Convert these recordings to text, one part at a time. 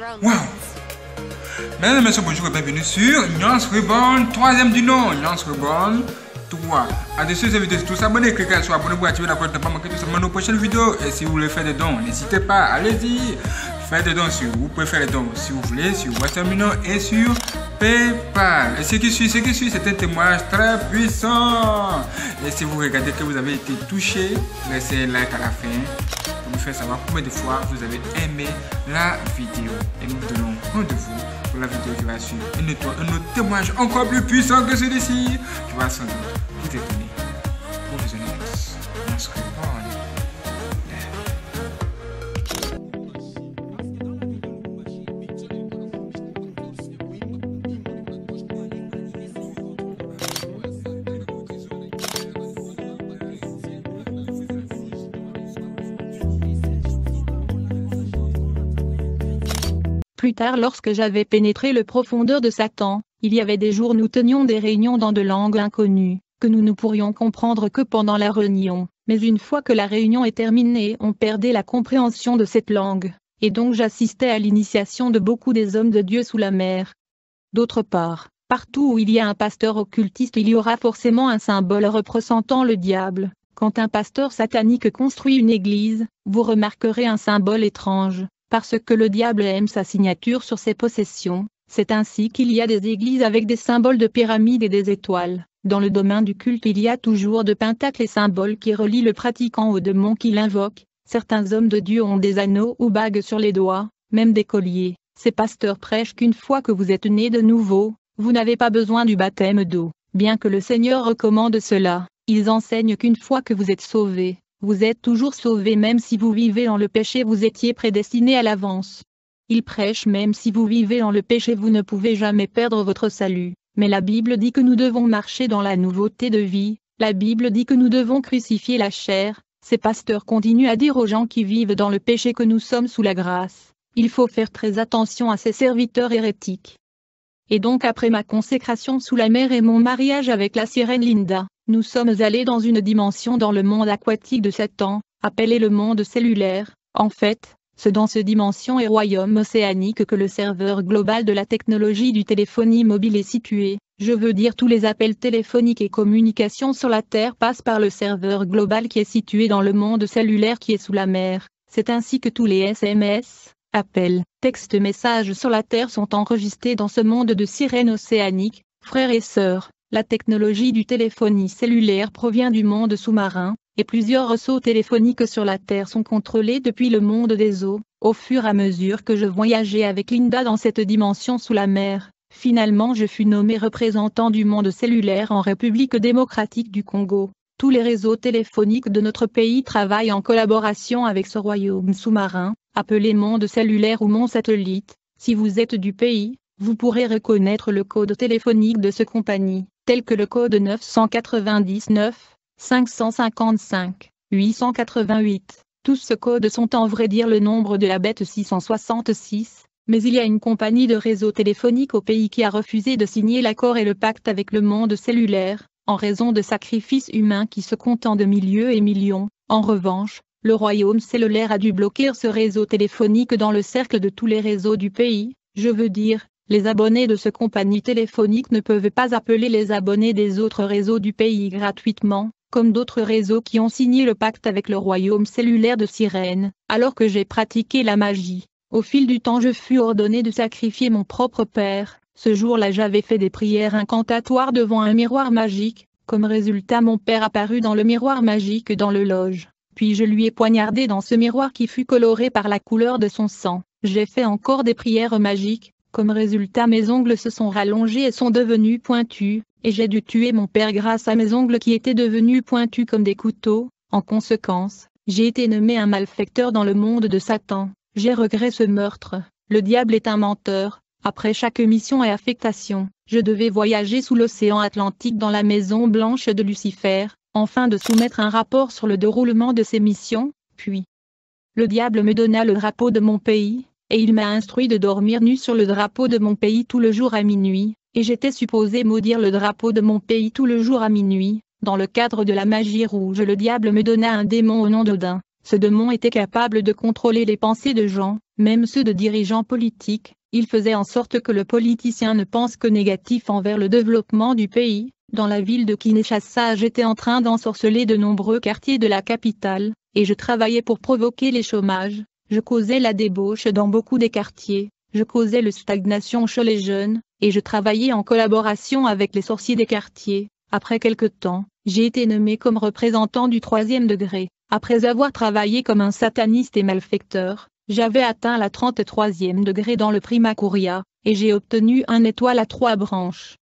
Wow! Mesdames et messieurs, bonjour et bienvenue sur Nyans Reborn, troisième du nom, Nyans Reborn 3. À-dessus cette vidéo, si vous abonnez, cliquez sur abonner pour activer la cloche de ne pas manquer tout simplement nos prochaines vidéos. Et si vous voulez faire des dons, n'hésitez pas, allez-y. Faites des dons si vous pouvez faire des dons si vous voulez, sur Western Union et sur PayPal. Et ce qui suit, c'est un témoignage très puissant. Et si vous regardez que vous avez été touché, laissez un like à la fin. Pour nous faire savoir combien de fois vous avez aimé la vidéo. Et nous vous donnons rendez-vous pour la vidéo qui va suivre. Un autre témoignage encore plus puissant que celui-ci, qui va sans doute vous étonner. Professionnels, on se revoit. Plus tard, lorsque j'avais pénétré le profondeur de Satan, il y avait des jours nous tenions des réunions dans de langues inconnues, que nous ne pourrions comprendre que pendant la réunion, mais une fois que la réunion est terminée on perdait la compréhension de cette langue, et donc j'assistais à l'initiation de beaucoup des hommes de Dieu sous la mer. D'autre part, partout où il y a un pasteur occultiste il y aura forcément un symbole représentant le diable. Quand un pasteur satanique construit une église, vous remarquerez un symbole étrange. Parce que le diable aime sa signature sur ses possessions, c'est ainsi qu'il y a des églises avec des symboles de pyramides et des étoiles. Dans le domaine du culte il y a toujours de pentacles et symboles qui relient le pratiquant au démon qui l'invoque. Certains hommes de Dieu ont des anneaux ou bagues sur les doigts, même des colliers. Ces pasteurs prêchent qu'une fois que vous êtes né de nouveau, vous n'avez pas besoin du baptême d'eau. Bien que le Seigneur recommande cela, ils enseignent qu'une fois que vous êtes sauvé, vous êtes toujours sauvé même si vous vivez dans le péché vous étiez prédestiné à l'avance. Il prêche même si vous vivez dans le péché vous ne pouvez jamais perdre votre salut. Mais la Bible dit que nous devons marcher dans la nouveauté de vie, la Bible dit que nous devons crucifier la chair. Ces pasteurs continuent à dire aux gens qui vivent dans le péché que nous sommes sous la grâce. Il faut faire très attention à ces serviteurs hérétiques. Et donc après ma consécration sous la mer et mon mariage avec la sirène Linda, nous sommes allés dans une dimension dans le monde aquatique de Satan, appelé le monde cellulaire. En fait, c'est dans cette dimension et royaume océanique que le serveur global de la technologie du téléphonie mobile est situé. Je veux dire tous les appels téléphoniques et communications sur la Terre passent par le serveur global qui est situé dans le monde cellulaire qui est sous la mer. C'est ainsi que tous les SMS, appels, textes, messages sur la Terre sont enregistrés dans ce monde de sirènes océaniques. Frères et sœurs, la technologie du téléphonie cellulaire provient du monde sous-marin, et plusieurs réseaux téléphoniques sur la Terre sont contrôlés depuis le monde des eaux. Au fur et à mesure que je voyageais avec Linda dans cette dimension sous la mer, finalement je fus nommé représentant du monde cellulaire en République démocratique du Congo. Tous les réseaux téléphoniques de notre pays travaillent en collaboration avec ce royaume sous-marin, appelé monde cellulaire ou monde satellite. Si vous êtes du pays, vous pourrez reconnaître le code téléphonique de ce compagnie, tel que le code 999 555 888. Tous ces codes sont en vrai dire le nombre de la bête 666, mais il y a une compagnie de réseau téléphonique au pays qui a refusé de signer l'accord et le pacte avec le monde cellulaire, en raison de sacrifices humains qui se comptent de milliers et millions. En revanche, le royaume cellulaire a dû bloquer ce réseau téléphonique dans le cercle de tous les réseaux du pays, je veux dire. Les abonnés de ce compagnie téléphonique ne peuvent pas appeler les abonnés des autres réseaux du pays gratuitement, comme d'autres réseaux qui ont signé le pacte avec le royaume cellulaire de Sirène. Alors que j'ai pratiqué la magie, au fil du temps je fus ordonné de sacrifier mon propre père. Ce jour-là j'avais fait des prières incantatoires devant un miroir magique. Comme résultat mon père apparut dans le miroir magique dans le loge. Puis je lui ai poignardé dans ce miroir qui fut coloré par la couleur de son sang. J'ai fait encore des prières magiques. Comme résultat mes ongles se sont rallongés et sont devenus pointus, et j'ai dû tuer mon père grâce à mes ongles qui étaient devenus pointus comme des couteaux. En conséquence, j'ai été nommé un malfaiteur dans le monde de Satan. J'ai regret ce meurtre. Le diable est un menteur. Après chaque mission et affectation, je devais voyager sous l'océan Atlantique dans la maison blanche de Lucifer, afin de soumettre un rapport sur le déroulement de ces missions, puis le diable me donna le drapeau de mon pays. Et il m'a instruit de dormir nu sur le drapeau de mon pays tout le jour à minuit, et j'étais supposé maudire le drapeau de mon pays tout le jour à minuit. Dans le cadre de la magie rouge le diable me donna un démon au nom d'Odin. Ce démon était capable de contrôler les pensées de gens, même ceux de dirigeants politiques. Ils faisaient en sorte que le politicien ne pense que négatif envers le développement du pays. Dans la ville de Kinshasa, j'étais en train d'ensorceler de nombreux quartiers de la capitale, et je travaillais pour provoquer les chômages. Je causais la débauche dans beaucoup des quartiers, je causais la stagnation chez les jeunes, et je travaillais en collaboration avec les sorciers des quartiers. Après quelque temps, j'ai été nommé comme représentant du 3e degré. Après avoir travaillé comme un sataniste et malfaiteur, j'avais atteint la 33e degré dans le Prima Curia, et j'ai obtenu une étoile à 3 branches.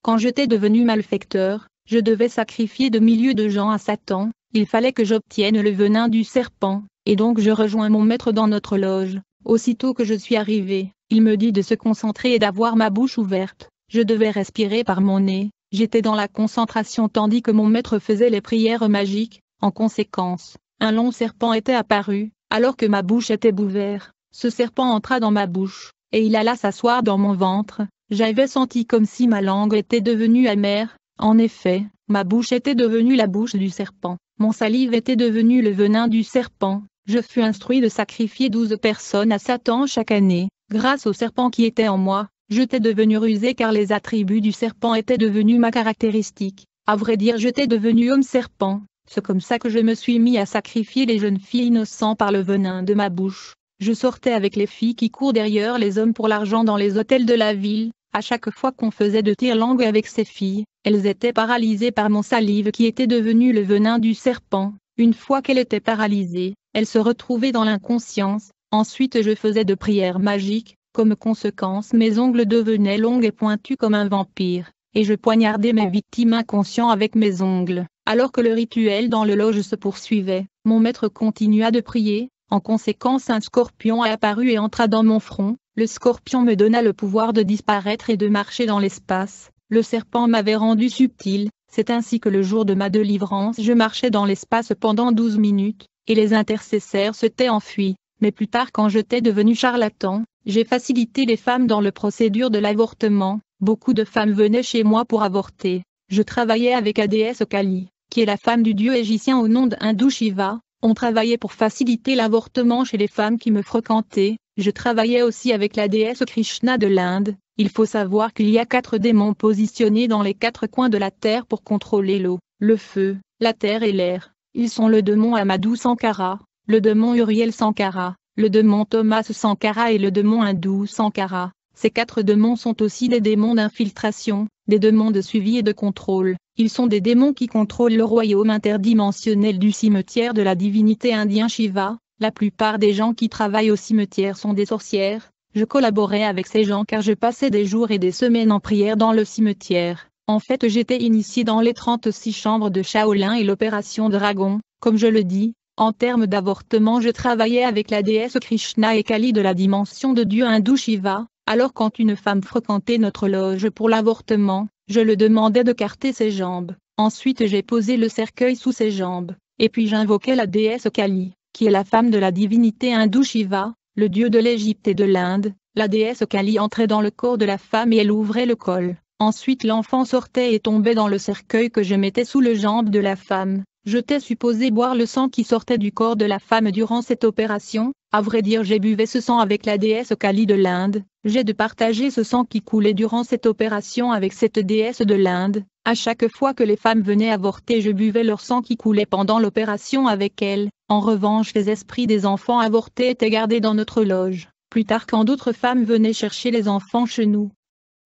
Quand j'étais devenu malfaiteur, je devais sacrifier de milliers de gens à Satan, il fallait que j'obtienne le venin du serpent, et donc je rejoins mon maître dans notre loge. Aussitôt que je suis arrivé, il me dit de se concentrer et d'avoir ma bouche ouverte. Je devais respirer par mon nez, j'étais dans la concentration tandis que mon maître faisait les prières magiques. En conséquence, un long serpent était apparu, alors que ma bouche était ouverte. Ce serpent entra dans ma bouche, et il alla s'asseoir dans mon ventre. J'avais senti comme si ma langue était devenue amère. En effet, ma bouche était devenue la bouche du serpent. Mon salive était devenue le venin du serpent. Je fus instruit de sacrifier 12 personnes à Satan chaque année. Grâce au serpent qui était en moi, j'étais devenu rusé car les attributs du serpent étaient devenus ma caractéristique. À vrai dire, j'étais devenu homme serpent. C'est comme ça que je me suis mis à sacrifier les jeunes filles innocentes par le venin de ma bouche. Je sortais avec les filles qui courent derrière les hommes pour l'argent dans les hôtels de la ville. À chaque fois qu'on faisait de tire-langue avec ces filles, elles étaient paralysées par mon salive qui était devenu le venin du serpent. Une fois qu'elles étaient paralysées, elles se retrouvaient dans l'inconscience. Ensuite je faisais de prières magiques. Comme conséquence, mes ongles devenaient longs et pointus comme un vampire, et je poignardais mes victimes inconscientes avec mes ongles. Alors que le rituel dans le loge se poursuivait, mon maître continua de prier. En conséquence, un scorpion a apparu et entra dans mon front. Le scorpion me donna le pouvoir de disparaître et de marcher dans l'espace. Le serpent m'avait rendu subtil. C'est ainsi que le jour de ma délivrance, je marchais dans l'espace pendant 12 minutes, et les intercesseurs s'étaient enfuis. Mais plus tard, quand j'étais devenu charlatan, j'ai facilité les femmes dans le procédure de l'avortement. Beaucoup de femmes venaient chez moi pour avorter. Je travaillais avec la déesse Kali, qui est la femme du dieu égyptien au nom d'Hindou Shiva. On travaillait pour faciliter l'avortement chez les femmes qui me fréquentaient. Je travaillais aussi avec la déesse Krishna de l'Inde. Il faut savoir qu'il y a 4 démons positionnés dans les 4 coins de la terre pour contrôler l'eau, le feu, la terre et l'air. Ils sont le démon Amadou Sankara, le démon Uriel Sankara, le démon Thomas Sankara et le démon Hindou Sankara. Ces 4 démons sont aussi des démons d'infiltration, des démons de suivi et de contrôle. Ils sont des démons qui contrôlent le royaume interdimensionnel du cimetière de la divinité indien Shiva. La plupart des gens qui travaillent au cimetière sont des sorcières. Je collaborais avec ces gens car je passais des jours et des semaines en prière dans le cimetière. En fait, j'étais initié dans les 36 chambres de Shaolin et l'opération Dragon. Comme je le dis, en termes d'avortement, je travaillais avec la déesse Krishna et Kali de la dimension de Dieu hindou Shiva. Alors quand une femme fréquentait notre loge pour l'avortement, je le demandais de carter ses jambes. Ensuite j'ai posé le cercueil sous ses jambes, et puis j'invoquais la déesse Kali, qui est la femme de la divinité hindoue Shiva, le dieu de l'Égypte et de l'Inde. La déesse Kali entrait dans le corps de la femme et elle ouvrait le col. Ensuite l'enfant sortait et tombait dans le cercueil que je mettais sous les jambes de la femme. J'étais supposé boire le sang qui sortait du corps de la femme durant cette opération. À vrai dire, j'ai buvé ce sang avec la déesse Kali de l'Inde. J'ai de partager ce sang qui coulait durant cette opération avec cette déesse de l'Inde. À chaque fois que les femmes venaient avorter, je buvais leur sang qui coulait pendant l'opération avec elles. En revanche, les esprits des enfants avortés étaient gardés dans notre loge. Plus tard, quand d'autres femmes venaient chercher les enfants chez nous,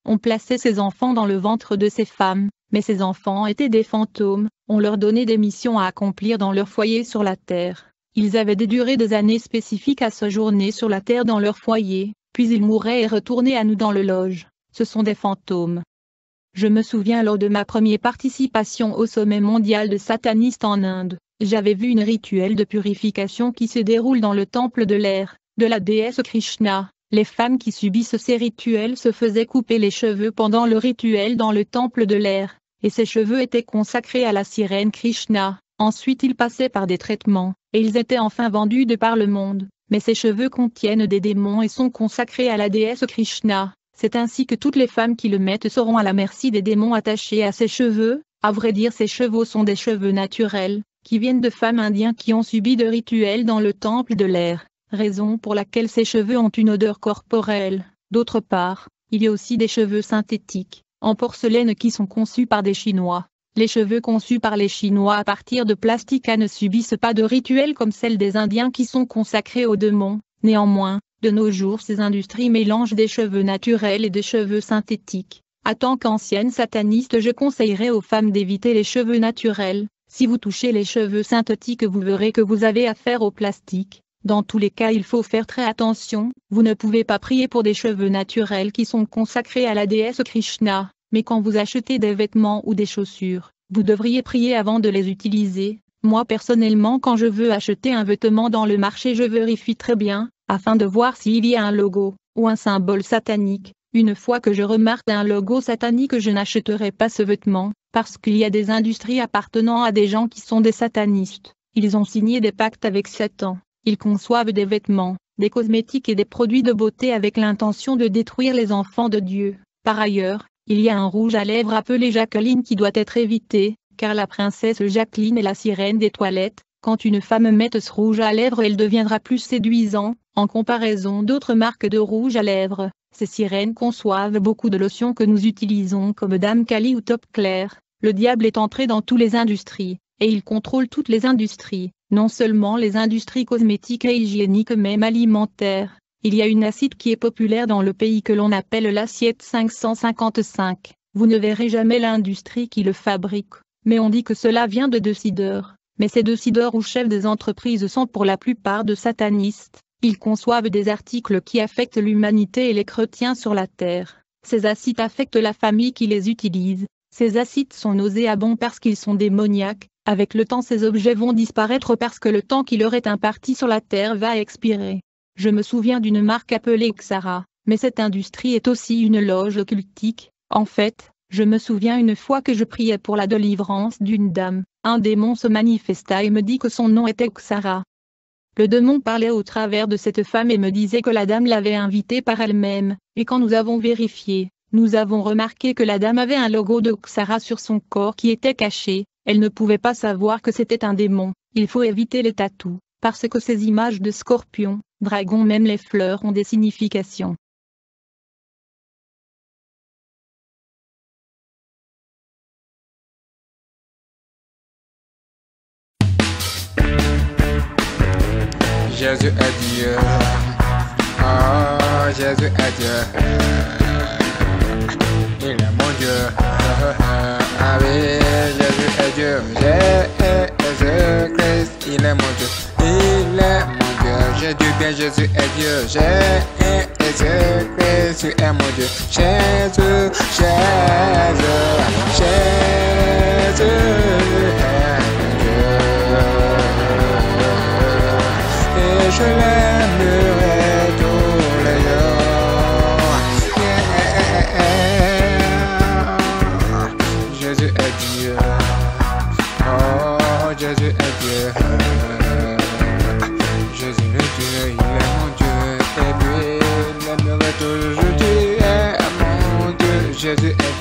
on plaçait ces enfants dans le ventre de ces femmes, mais ces enfants étaient des fantômes. On leur donnait des missions à accomplir dans leur foyer sur la terre. Ils avaient des durées des années spécifiques à séjourner sur la terre dans leur foyer, puis ils mouraient et retournaient à nous dans le loge. Ce sont des fantômes. Je me souviens lors de ma première participation au sommet mondial de satanistes en Inde, j'avais vu une rituel de purification qui se déroule dans le temple de l'air, de la déesse Krishna. Les femmes qui subissent ces rituels se faisaient couper les cheveux pendant le rituel dans le temple de l'air, et ces cheveux étaient consacrés à la sirène Krishna. Ensuite ils passaient par des traitements, et ils étaient enfin vendus de par le monde. Mais ces cheveux contiennent des démons et sont consacrés à la déesse Krishna. C'est ainsi que toutes les femmes qui le mettent seront à la merci des démons attachés à ces cheveux. À vrai dire, ces cheveux sont des cheveux naturels, qui viennent de femmes indiennes qui ont subi de rituels dans le temple de l'air. raison pour laquelle ces cheveux ont une odeur corporelle. D'autre part, il y a aussi des cheveux synthétiques, en porcelaine qui sont conçus par des Chinois. Les cheveux conçus par les Chinois à partir de plastique ne subissent pas de rituels comme celles des Indiens qui sont consacrés aux démons. Néanmoins, de nos jours ces industries mélangent des cheveux naturels et des cheveux synthétiques. En tant qu'ancienne sataniste, je conseillerais aux femmes d'éviter les cheveux naturels. Si vous touchez les cheveux synthétiques, vous verrez que vous avez affaire au plastique. Dans tous les cas, il faut faire très attention. Vous ne pouvez pas prier pour des cheveux naturels qui sont consacrés à la déesse Krishna. Mais quand vous achetez des vêtements ou des chaussures, vous devriez prier avant de les utiliser. Moi personnellement, quand je veux acheter un vêtement dans le marché, je vérifie très bien, afin de voir s'il y a un logo, ou un symbole satanique. Une fois que je remarque un logo satanique, je n'achèterai pas ce vêtement, parce qu'il y a des industries appartenant à des gens qui sont des satanistes. Ils ont signé des pactes avec Satan. Ils conçoivent des vêtements, des cosmétiques et des produits de beauté avec l'intention de détruire les enfants de Dieu. Par ailleurs, il y a un rouge à lèvres appelé Jacqueline qui doit être évité, car la princesse Jacqueline est la sirène des toilettes. Quand une femme met ce rouge à lèvres, elle deviendra plus séduisant, en comparaison d'autres marques de rouge à lèvres. Ces sirènes conçoivent beaucoup de lotions que nous utilisons comme Dame Kali ou Top Clair. Le diable est entré dans toutes les industries, et il contrôle toutes les industries, non seulement les industries cosmétiques et hygiéniques, même alimentaires. Il y a une acide qui est populaire dans le pays que l'on appelle l'assiette 555. Vous ne verrez jamais l'industrie qui le fabrique, mais on dit que cela vient de décideurs. Mais ces décideurs ou chefs des entreprises sont pour la plupart de satanistes. Ils conçoivent des articles qui affectent l'humanité et les chrétiens sur la terre. Ces acides affectent la famille qui les utilise. Ces acides sont nauséabonds parce qu'ils sont démoniaques. Avec le temps, ces objets vont disparaître parce que le temps qui leur est imparti sur la terre va expirer. Je me souviens d'une marque appelée Xara, mais cette industrie est aussi une loge occultique. En fait, je me souviens une fois que je priais pour la délivrance d'une dame, un démon se manifesta et me dit que son nom était Xara. Le démon parlait au travers de cette femme et me disait que la dame l'avait invitée par elle-même, et quand nous avons vérifié, nous avons remarqué que la dame avait un logo de Xara sur son corps qui était caché. Elle ne pouvait pas savoir que c'était un démon. Il faut éviter les tatous, parce que ces images de scorpions, dragons, même les fleurs ont des significations. Jésus est Dieu. Oh, Jésus est Dieu. Il est mon Dieu. Ah oui, Jésus est Dieu. Jésus-Christ, il est mon Dieu. Il est mon Dieu. J'ai du bien, Jésus est Dieu. Jésus-Christ, tu es mon Dieu. Jésus, Jésus, Jésus est mon Dieu. Et je l'aimerai tous les jours. Jésus est Dieu. Oh, Jésus est Dieu. Jésus est Dieu, il est mon Dieu. Et lui, il aimerait toujours. Tu es mon Dieu. Jésus est